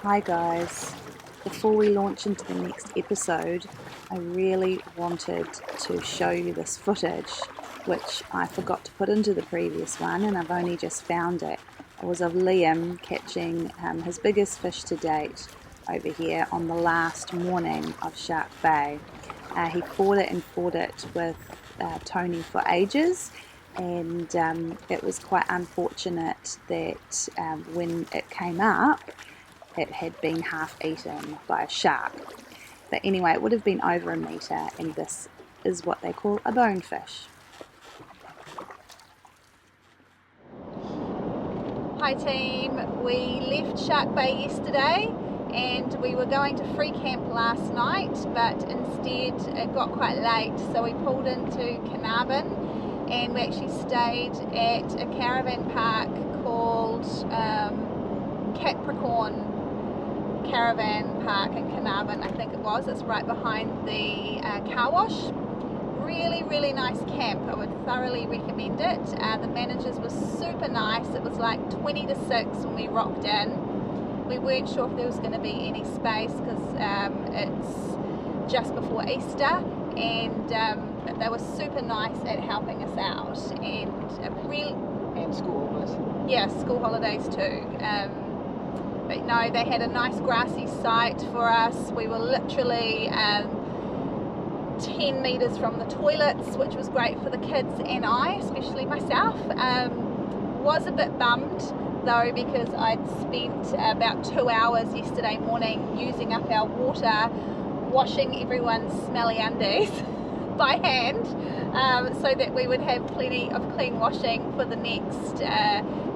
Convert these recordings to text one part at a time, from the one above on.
Hi guys, before we launch into the next episode, I really wanted to show you this footage, which I forgot to put into the previous one and I've only just found it. It was of Liam catching his biggest fish to date over here on the last morning of Shark Bay. He fought it with Tony for ages, and it was quite unfortunate that when it came up, it had been half eaten by a shark. But anyway, it would have been over a metre, and this is what they call a bonefish. Hi team, we left Shark Bay yesterday and we were going to free camp last night, but instead it got quite late, so we pulled into Carnarvon and we actually stayed at a caravan park called Capricorn Caravan Park in Carnarvon, I think it was. It's right behind the car wash. Really nice camp. I would thoroughly recommend it. The managers were super nice. It was like 20 to 6 when we rocked in. We weren't sure if there was going to be any space because it's just before Easter, and they were super nice at helping us out, and school holidays. Yeah, school holidays too. But no, they had a nice grassy site for us. We were literally 10 metres from the toilets, which was great for the kids and I, especially myself. Was a bit bummed though because I'd spent about 2 hours yesterday morning using up our water, washing everyone's smelly undies by hand, so that we would have plenty of clean washing for the next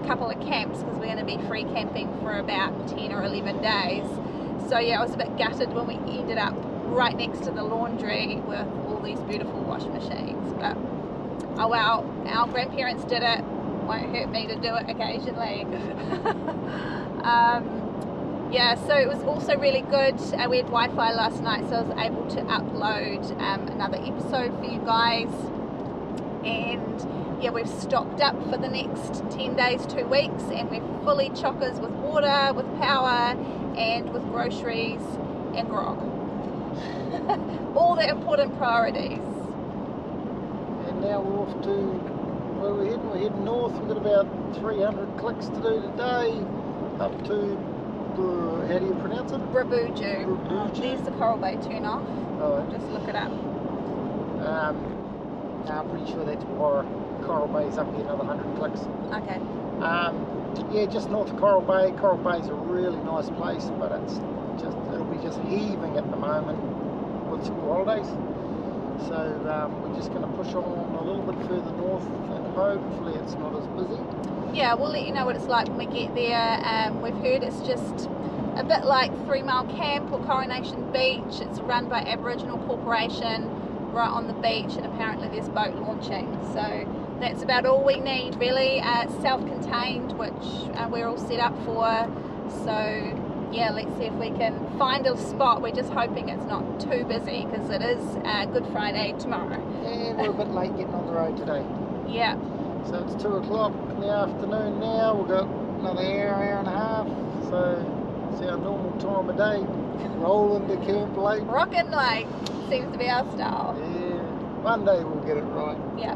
couple of camps, because we're going to be free camping for about 10 or 11 days. So yeah, I was a bit gutted when we ended up right next to the laundry with all these beautiful washing machines, but oh well, our grandparents did it. Won't hurt me to do it occasionally. Yeah, so it was also really good. We had Wi-Fi last night, so I was able to upload another episode for you guys. And yeah, we've stocked up for the next 10 days, 2 weeks, and we're fully chockers with water, with power, and with groceries and grog. All the important priorities. And now we're off to where we're heading. We're heading north. We've got about 300 clicks to do today, up to how do you pronounce it? Bruboodjoo. Bruboodjoo. There's the Coral Bay turn off. Oh, Just look it up. I'm pretty sure that's Coral Bay's up here, another 100 clicks. Okay. Yeah, just north of Coral Bay. Coral Bay's a really nice place, but it'll be just heaving at the moment with school holidays. So we're just going to push on a little bit further north, and hopefully it's not as busy. Yeah, we'll let you know what it's like when we get there. We've heard it's just a bit like 3 Mile Camp or Coronation Beach. It's run by Aboriginal Corporation right on the beach, and apparently there's boat launching. So that's about all we need really. It's self-contained, which we're all set up for. So yeah, let's see if we can find a spot. We're just hoping it's not too busy because it is Good Friday tomorrow. And we're a bit late getting on the road today. Yeah. So it's 2 o'clock in the afternoon now. We've got another hour and a half. So it's our normal time of day. Rolling to camp late. Rockin' late seems to be our style. Yeah. One day we'll get it right. Yeah.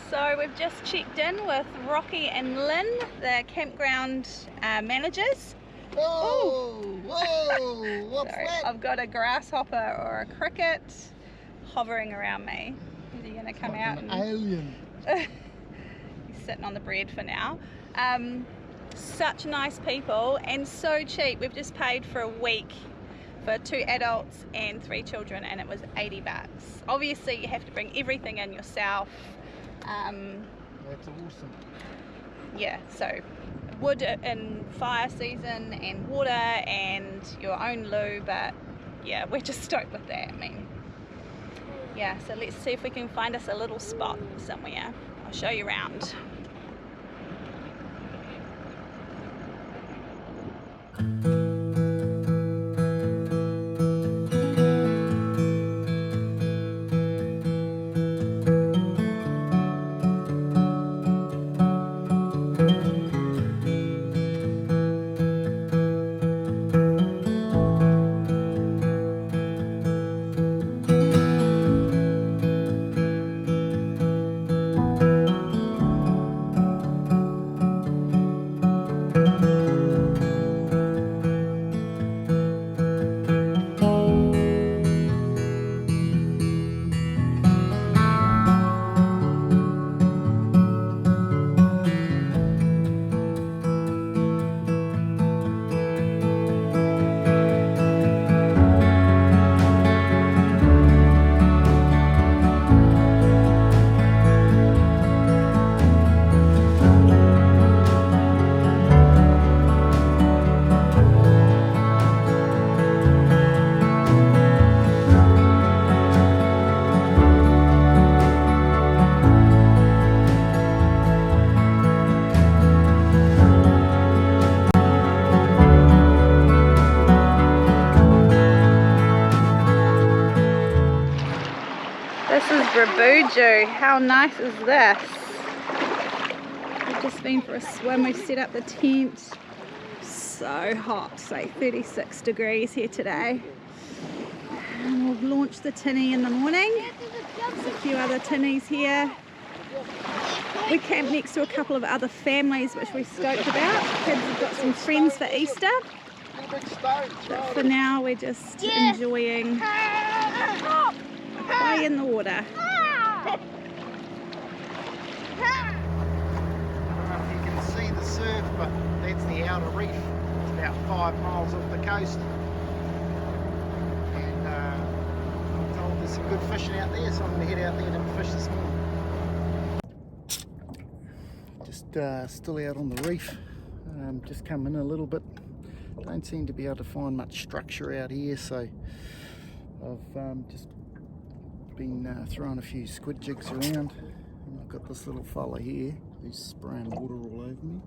So we've just checked in with Rocky and Lynn, the campground managers. Oh, whoa, what's Sorry, that? I've got a grasshopper or a cricket hovering around me. Is he going to come out? An alien. He's sitting on the bread for now. Such nice people and so cheap. We've just paid for a week for 2 adults and 3 children, and it was $80. Obviously you have to bring everything in yourself. That's awesome. Yeah, so wood in fire season and water and your own loo, but yeah, we're just stoked with that. I mean, yeah, so let's see if we can find us a little spot somewhere. I'll show you around. This is Bruboodjoo. How nice is this? We've just been for a swim. We've set up the tent. So hot, say 36 degrees here today. And we'll launch the tinny in the morning. There's a few other tinnies here. We camped next to a couple of other families which we're stoked about. Kids have got some friends for Easter. But for now we're just enjoying a play in the water. I don't know if you can see the surf, but that's the outer reef. It's about 5 miles off the coast. And I'm told there's some good fishing out there, so I'm going to head out there and fish this morning. Just still out on the reef. Just come in a little bit. Don't seem to be able to find much structure out here, so I've just been throwing a few squid jigs around, and I've got this little fella here who's spraying water all over me.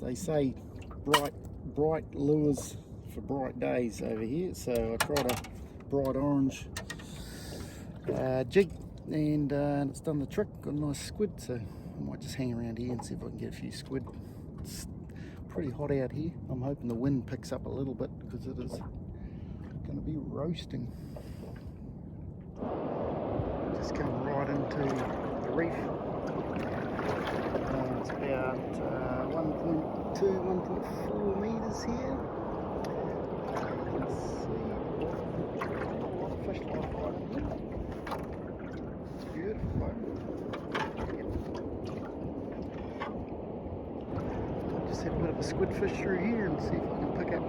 They say bright lures for bright days over here, so I tried a bright orange jig, and it's done the trick. Got a nice squid, so I might just hang around here and see if I can get a few squid. It's pretty hot out here. I'm hoping the wind picks up a little bit because it is going to be roasting. Just come right into the reef. It's about 1.2, 1.4 metres here. Let's see. A lot of fish life right in here. It's beautiful. Just have a bit of a squid fish through here and see if I can pick up a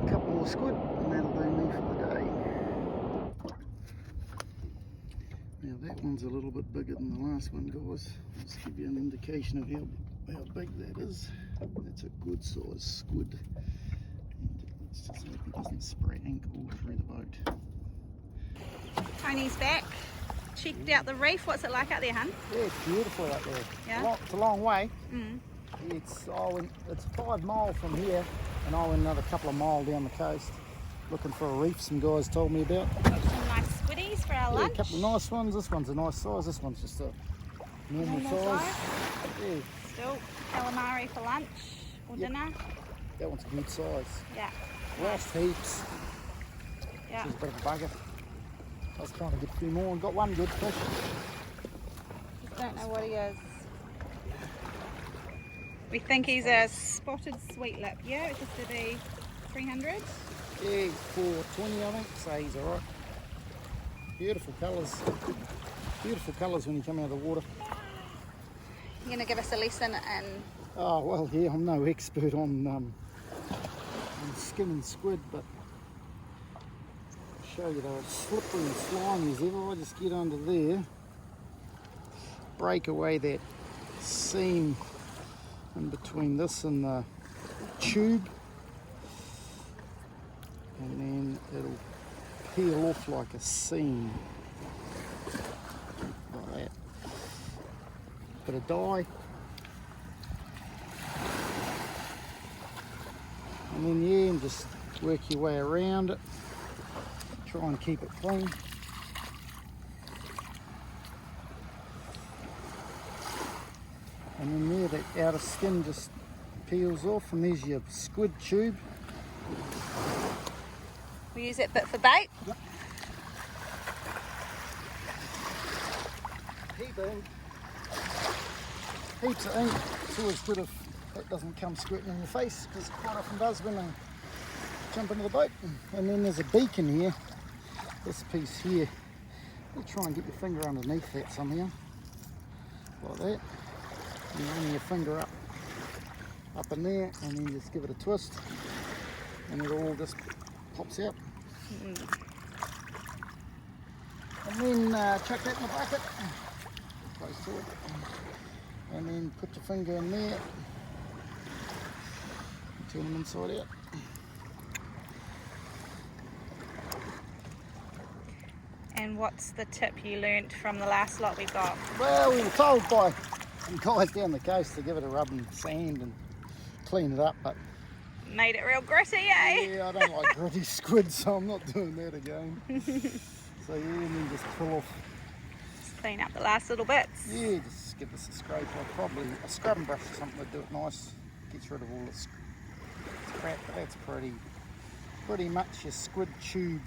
couple more squid, and that'll do me for the day. Now that one's a little bit bigger than the last one, guys. Just give you an indication of how big that is. That's a good size squid. And let's just hope he doesn't spray ink all through the boat. Tony's back. Checked out the reef. What's it like out there, hun? Yeah, it's beautiful out there. Yeah? It's a long way. Mm. It's 5 miles from here, and I went another couple of miles down the coast looking for a reef some guys told me about. Got some nice squiddies for our lunch. A couple of nice ones. This one's a nice size. This one's just a normal size. Yeah. Still calamari for lunch or dinner. That one's a good size. Yeah. Lost heaps. Yeah. Just a bit of a bugger. I was trying to get a few more and got one good fish. Just don't know what he is. We think he's a spotted sweet lip. Yeah, it's just to be 300. Yeah, 420 I think, so he's alright. Beautiful colours. Beautiful colours when you come out of the water. You're going to give us a lesson in... Oh, well, yeah, I'm no expert on skinning squid, but I'll show you they're slippery and slimy as ever. I just get under there, break away that seam in between this and the tube, and then it'll peel off like a seam, like that. Bit of dye, and then yeah, and just work your way around it, try and keep it clean. And then there, that outer skin just peels off, and there's your squid tube. We use it bit for bait. Yep. Heaps of ink. It's always good if that doesn't come squirting in your face, because it quite often does when they jump into the boat. And then there's a beacon here, this piece here. You try and get your finger underneath that somehow, like that. And run your finger up in there, and then just give it a twist, and it all just pops out. And then chuck that in the bucket, close to it, and then put your finger in there, and turn them inside out. And what's the tip you learnt from the last lot we got? Well, we were told by some guys down the coast to give it a rub in sand and clean it up, but Made it real gritty, eh? Yeah, I don't like gritty squid, so I'm not doing that again. So yeah, and then just pull off. Just clean up the last little bits. Yeah, just give this a scrape. Probably a scrubbing brush or something to do it nice. Gets rid of all this crap, but that's pretty much your squid tube.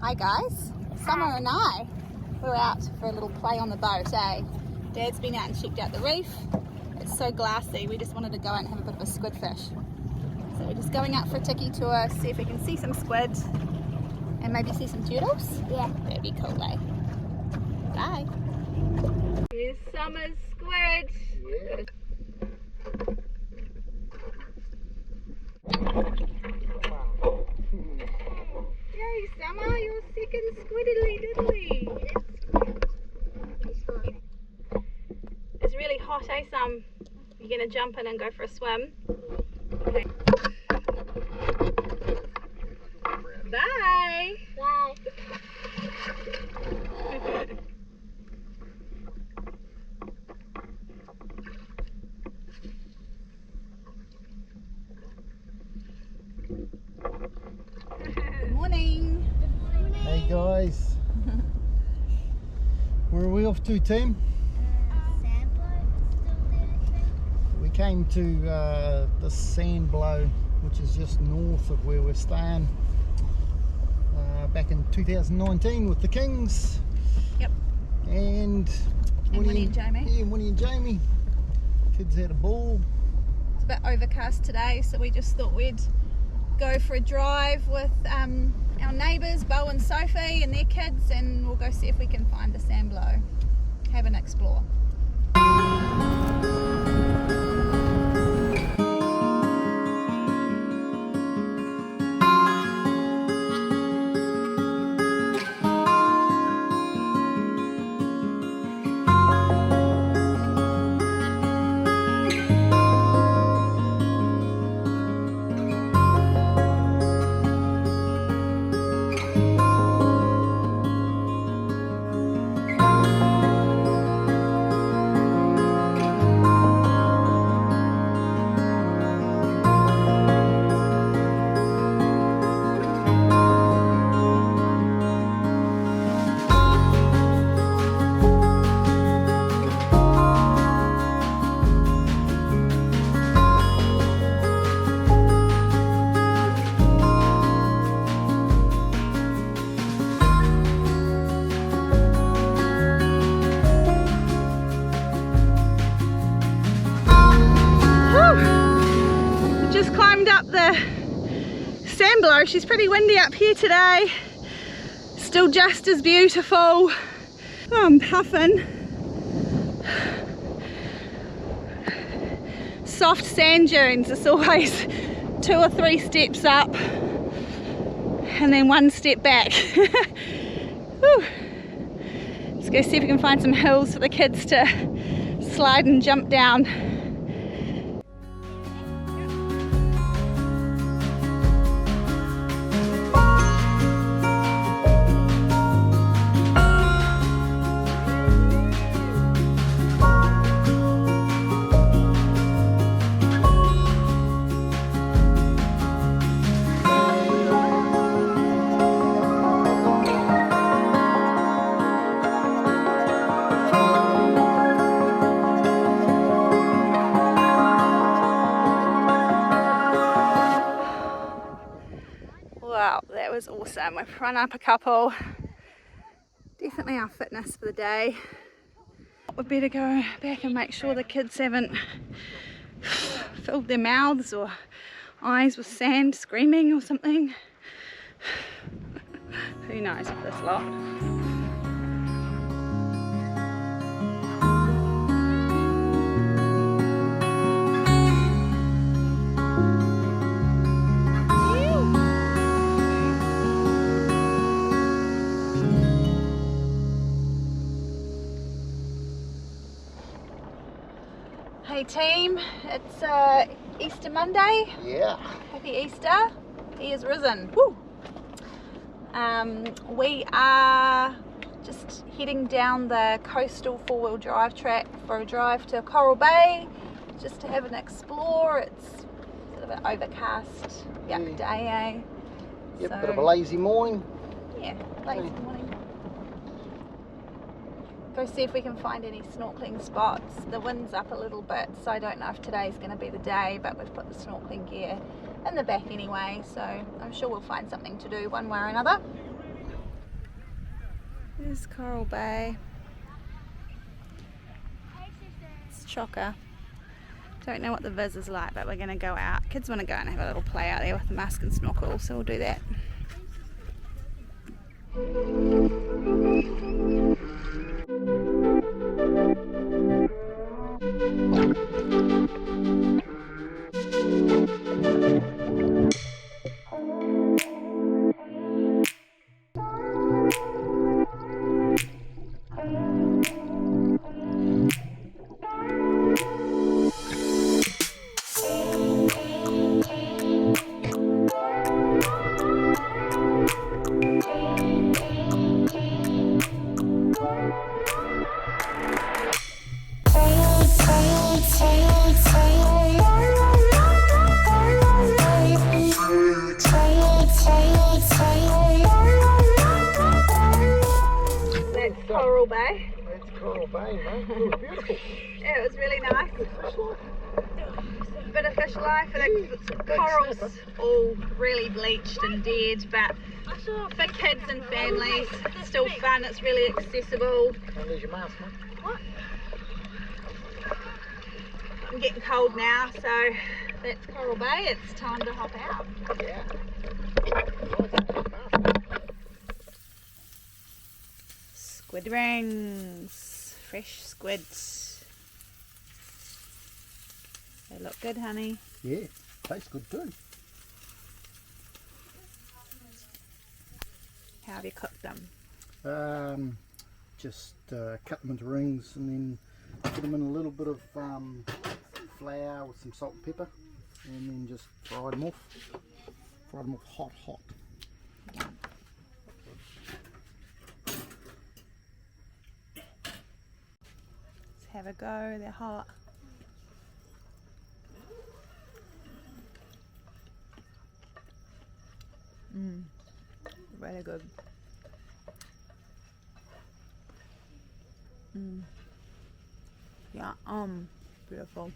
Hi guys, Summer and I were out for a little play on the boat, eh? Dad's been out and checked out the reef. It's so glassy, we just wanted to go out and have a bit of a squid fish. So we're just going out for a tiki tour, see if we can see some squid and maybe see some turtles. Yeah, that'd be cool, eh? Bye. Here's Summer's squid. Yeah. Yay, Summer, your second squiddly diddly. It's really hot, eh, Sam? You're gonna jump in and go for a swim? Okay. Bye! Bye. Good morning! Hey guys. Where are we off to, team? We came to the sand blow, which is just north of where we're staying, back in 2019 with the Kings. Yep. And Winnie and Jamie. Yeah, Winnie and Jamie. Kids had a ball. It's a bit overcast today, so we just thought we'd go for a drive with our neighbours, Bo and Sophie, and their kids, and we'll go see if we can find the sand blow. Have an explore. Just climbed up the sand blow. She's pretty windy up here today. Still just as beautiful. Oh, I'm puffing. Soft sand dunes. It's always 2 or 3 steps up and then 1 step back. Whew. Let's go see if we can find some hills for the kids to slide and jump down. Wow, that was awesome. We've run up a couple. Definitely our fitness for the day. We better go back and make sure the kids haven't filled their mouths or eyes with sand screaming or something. Who knows with this lot. Hey team, it's Easter Monday. Yeah. Happy Easter. He is risen. Woo. We are just heading down the coastal 4-wheel drive track for a drive to Coral Bay just to have an explore. It's sort of an overcast yuck day, eh? Yep, So, bit of a lazy morning. yeah, lazy morning. Go see if we can find any snorkeling spots. The wind's up a little bit, so I don't know if today's going to be the day, but we've put the snorkeling gear in the back anyway, so I'm sure we'll find something to do one way or another. There's Coral Bay. It's chocker. Don't know what the viz is like, but we're going to go out. Kids want to go and have a little play out there with the mask and snorkel, so we'll do that. Coral Bay. That's Coral Bay, mate. It was beautiful. Yeah, it was really nice. Bit of fish life, and the corals all really bleached and dead, but for kids and families, still fun. It's really accessible. And there's your mask, mate. What? I'm getting cold now, so that's Coral Bay. It's time to hop out. Yeah. Squid rings, fresh squids. They look good, honey. Yeah, tastes good too. How have you cooked them? Just cut them into rings and then put them in a little bit of flour with some salt and pepper, and then just fry them off. Fry them off hot. Let's have a go. They're hot. Really good. Yeah, beautiful.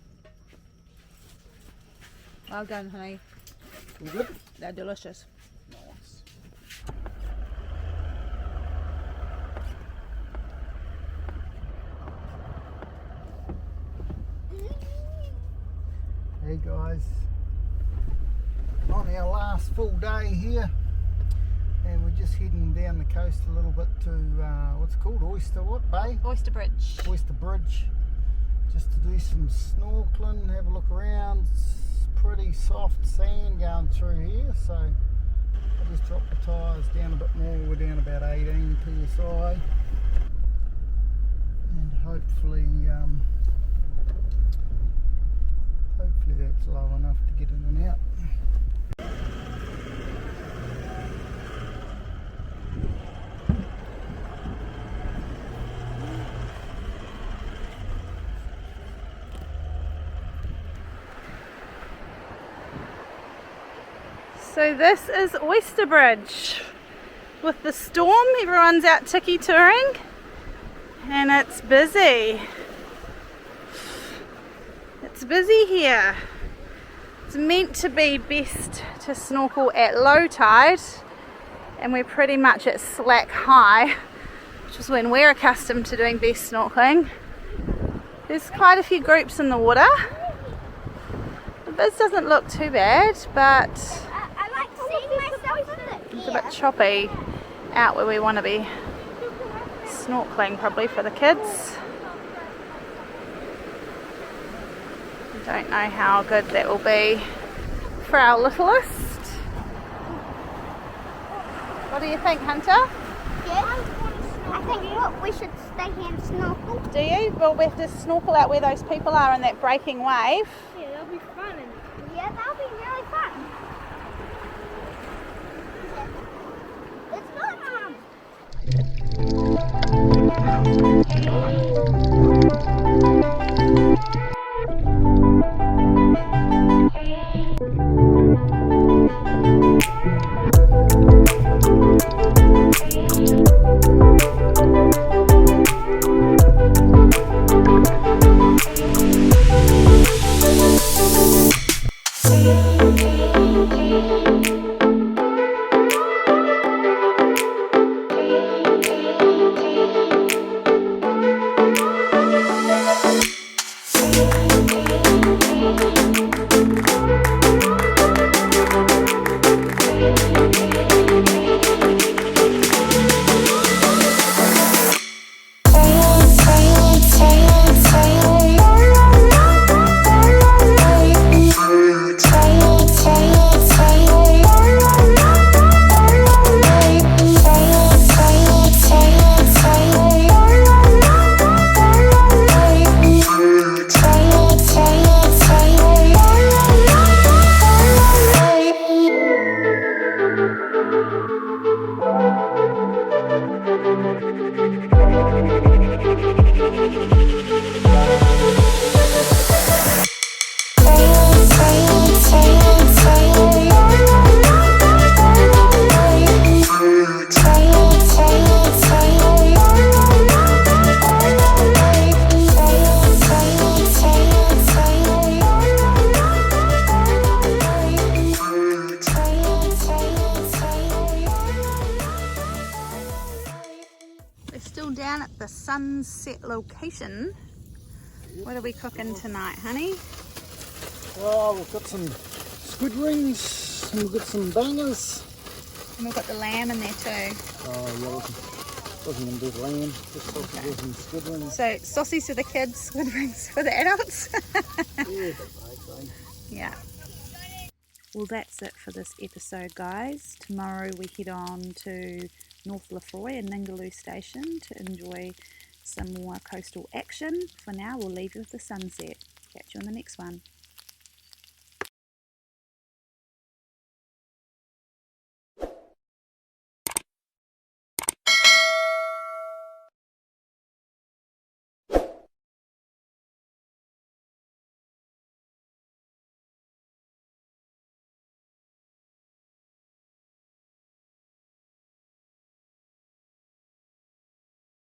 Well done, honey. Good. They're delicious. Nice. Hey guys, on our last full day here, and we're just heading down the coast a little bit to what's it called, Bay? Oyster Bridge. Oyster Bridge, just to do some snorkeling, have a look around. It's pretty soft sand going through here, so I just dropped the tyres down a bit more. We're down about 18 psi, and hopefully that's low enough to get in and out. So this is Oyster Bridge. With the storm, everyone's out tiki touring and it's busy. It's busy here. It's meant to be best to snorkel at low tide, and we're pretty much at slack high, which is when we're accustomed to doing best snorkeling. There's quite a few groups in the water. The viz doesn't look too bad, but it's a bit choppy out where we want to be snorkeling, probably for the kids. I don't know how good that will be for our littlest. What do you think, Hunter? Yeah, I think we should stay here and snorkel. Do you? Well, we have to snorkel out where those people are in that breaking wave. Yeah, that'll be fun. Yeah, that'll be really fun. It's not down at the sunset location. What are we cooking tonight, honey? Oh, we've got some squid rings and we've got some bangers. And we've got the lamb in there too. Oh, yeah, wasn't going to do the lamb, just sausages and squid rings. So sausages for the kids, squid rings for the adults. Yeah. Yeah. Well, that's it for this episode, guys. Tomorrow we head on to North Lefroy and Ningaloo Station to enjoy some more coastal action. For now, we'll leave you with the sunset. Catch you on the next one.